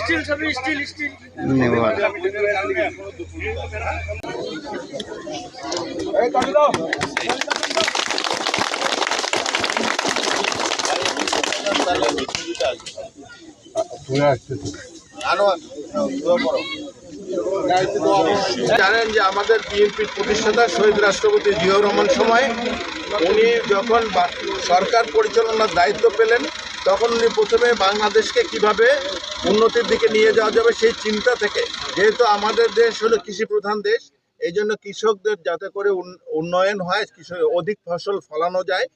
Still সবই still still এই কাটি দাও জানেন যে আমাদের বিএনপির প্রতিষ্ঠাতা শহীদ রাষ্ট্রপতি জিয়াউর রহমান সময় উনি যখন সরকার পরিচালনার দায়িত্ব পেলেন তখন উনি প্রথমে বাংলাদেশকে কিভাবে উন্নতির দিকে নিয়ে যাওয়া যাবে সেই চিন্তা থেকে, যেহেতু আমাদের দেশ হলো কৃষি প্রধান দেশ, এই জন্য কৃষকদের যাতে করে উন্নয়ন হয়, অধিক ফসল ফলানো যায়,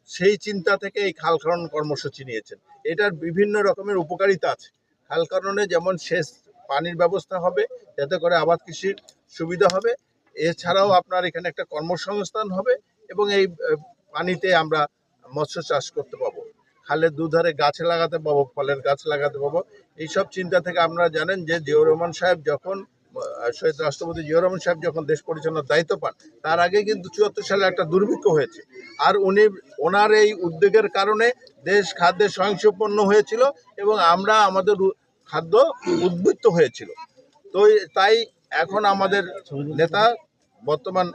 সেই চিন্তা থেকে এই খাল খনন কর্মসূচি নিয়েছেন। এটার বিভিন্ন রকমের উপকারিতা আছে। খাল খননে যেমন সেচ পানির ব্যবস্থা হবে, যাতে করে আবাদ কৃষির সুবিধা হবে, এছাড়াও আপনার এখানে একটা কর্মসংস্থান হবে এবং এই পানিতে আমরা মৎস্য চাষ করতে পাবো, খালের দুধারে গাছ লাগাতে পাবো, ফলের গাছ লাগাতে পাবো। এইসব চিন্তা থেকে আপনারা জানেন যে জিয়াউর রহমান সাহেব যখন শহীদ রাষ্ট্রপতি জিয়াউর রহমান সাহেব যখন দেশ পরিচালনার দায়িত্ব পান, তার আগে কিন্তু ৭৪ সালে একটা দুর্ভিক্ষ হয়েছে, আর ওনার এই উদ্যোগের কারণে দেশ খাদ্যে স্বয়ংসম্পন্ন হয়েছিল এবং আমরা আমাদের খাদ্য উদ্বৃত্ত হয়েছিল। তো তাই এখন আমাদের নেতা বর্তমান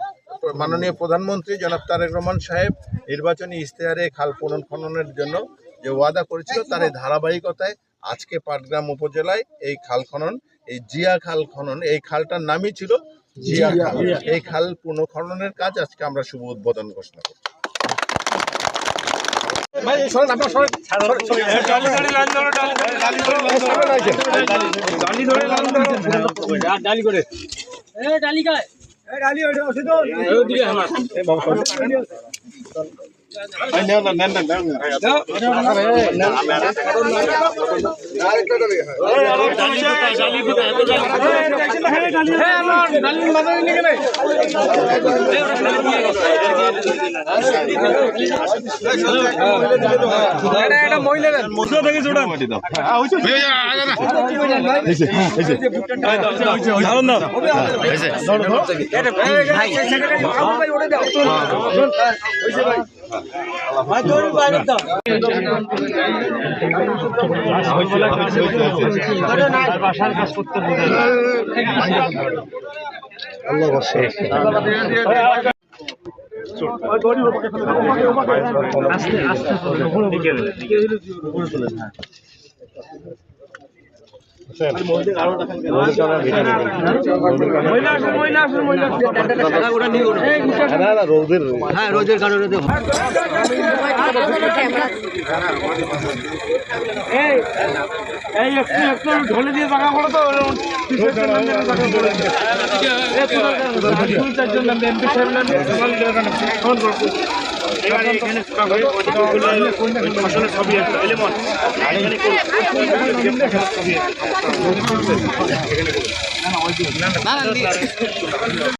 মাননীয় প্রধানমন্ত্রী জনাব তারেক রহমান সাহেব নির্বাচনী ইশতেহারে খাল পুনর্খননের জন্য যে ওয়াদা করেছিল, তার এই ধারাবাহিকতায় আজকে পাটগ্রাম উপজেলায় এই খাল খনন, এই জিয়া খাল খনন, এই খালটার নামই ছিল জিয়া খাল, এই খাল পুনর্খননের কাজ আজকে আমরা শুভ উদ্বোধন ঘোষণা করছি। রোদের কারণে ঢলে দিয়ে জায়গা করো তো সবই